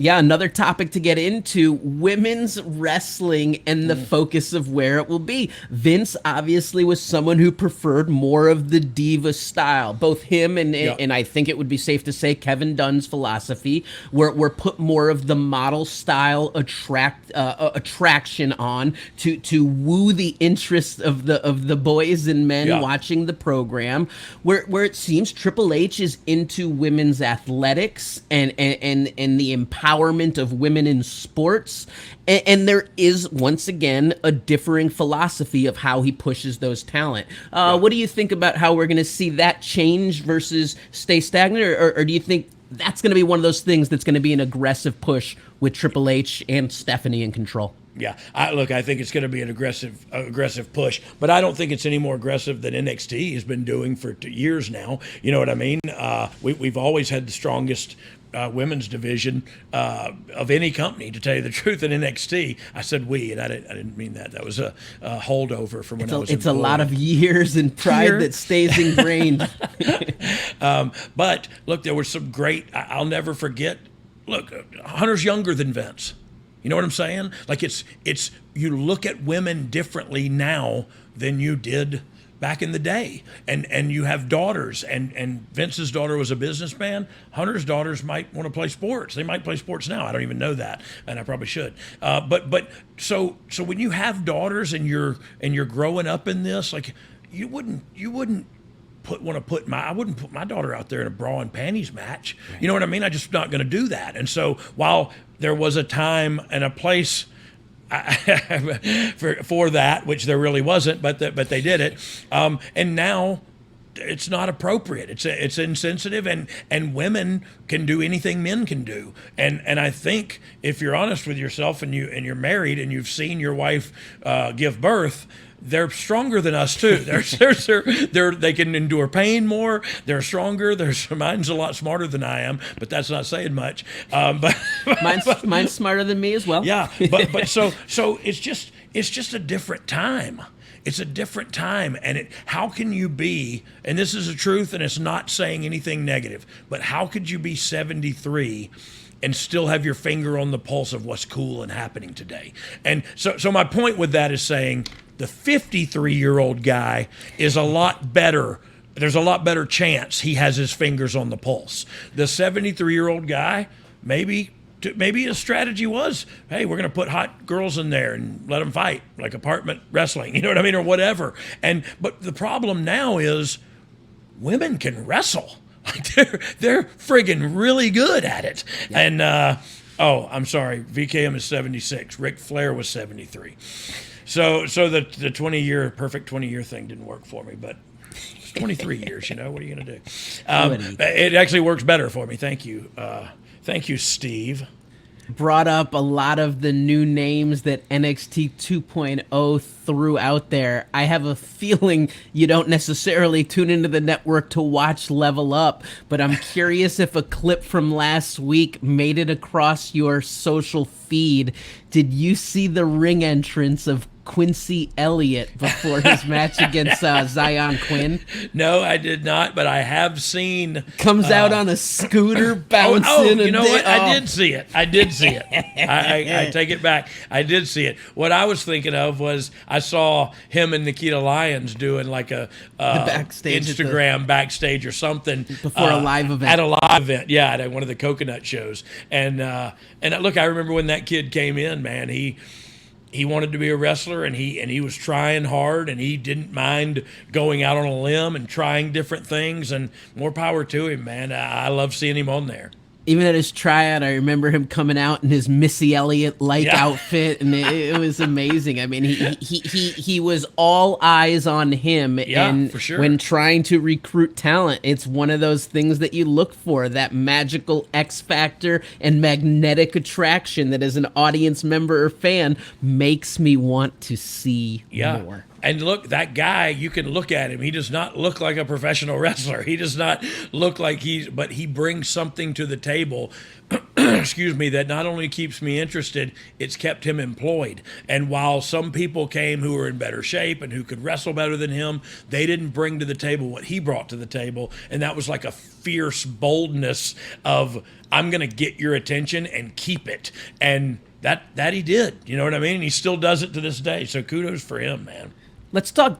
Yeah, another topic to get into, women's wrestling and the focus of where it will be. Vince obviously was someone who preferred more of the diva style. Both him and I think it would be safe to say Kevin Dunn's philosophy were put more of the model style attraction on to woo the interest of the boys and men watching the program. Where it seems Triple H is into women's athletics and the empowerment of women in sports, and there is once again a differing philosophy of how he pushes those talent. What do you think about how we're going to see that change versus stay stagnant, or do you think that's going to be one of those things that's going to be an aggressive push with Triple H and Stephanie in control? Yeah, I think it's going to be an aggressive push, but I don't think it's any more aggressive than NXT has been doing for 2 years now. You know what I mean? We've always had the strongest women's division of any company, to tell you the truth, in NXT. I said we, and I didn't mean that. That was a holdover from when I was It's a lot of years and pride that stays ingrained. But look, there was some great. I'll never forget. Look, Hunter's younger than Vince. You know what I'm saying? Like it's you look at women differently now than you did back in the day. And you have daughters, and Vince's daughter was a businessman. Hunter's daughters might want to play sports. They might play sports now. I don't even know that, and I probably should. But so when you have daughters and you're growing up in this, like you wouldn't I wouldn't put my daughter out there in a bra and panties match. You know what I mean? I'm just not going to do that. And so while there was a time and a place for that, which there really wasn't, but they did it. And now it's not appropriate. It's insensitive, and women can do anything men can do. And I think if you're honest with yourself and you're married and you've seen your wife give birth, they're stronger than us too. They can endure pain more. They're stronger. Mine's a lot smarter than I am, but that's not saying much. But mine's smarter than me as well. Yeah, but so it's just a different time. It's a different time, and how can you be? And this is the truth, and it's not saying anything negative. But how could you be 73? And still have your finger on the pulse of what's cool and happening today? And so my point with that is saying the 53-year-old guy is a lot better. There's a lot better chance he has his fingers on the pulse. The 73-year-old guy, maybe his strategy was, hey, we're going to put hot girls in there and let them fight, like apartment wrestling, you know what I mean, or whatever. But the problem now is women can wrestle. Like they're friggin' really good at it. Yeah. And I'm sorry, VKM is 76. Ric Flair was 73. So the perfect 20-year thing didn't work for me, but it's 23 years. You know, what are you gonna do? It actually works better for me. Thank you, Steve. Brought up a lot of the new names that NXT 2.0 threw out there. I have a feeling you don't necessarily tune into the network to watch Level Up, but I'm curious if a clip from last week made it across your social feed. Did you see the ring entrance of Quincy Elliott before his match against Zion Quinn? No, I did not, but I have seen. Comes out on a scooter bouncing. Oh, you know what? I did see it. I take it back. I did see it. What I was thinking of was I saw him and Nikita Lyons doing like a backstage Instagram backstage or something before a live event. At a live event, yeah, at one of the coconut shows. And look, I remember when that kid came in, man. He wanted to be a wrestler, and he was trying hard, and he didn't mind going out on a limb and trying different things, and more power to him, man. I love seeing him on there. Even at his tryout, I remember him coming out in his Missy Elliott-like outfit, and it was amazing. I mean, he was all eyes on him, and for sure. When trying to recruit talent, it's one of those things that you look for, that magical X factor and magnetic attraction that, as an audience member or fan, makes me want to see more. And look, that guy, you can look at him. He does not look like a professional wrestler. He does not look like but he brings something to the table, excuse me, that not only keeps me interested, it's kept him employed. And while some people came who were in better shape and who could wrestle better than him, they didn't bring to the table what he brought to the table. And that was like a fierce boldness of, I'm going to get your attention and keep it. And that he did. You know what I mean? And he still does it to this day. So kudos for him, man. Let's talk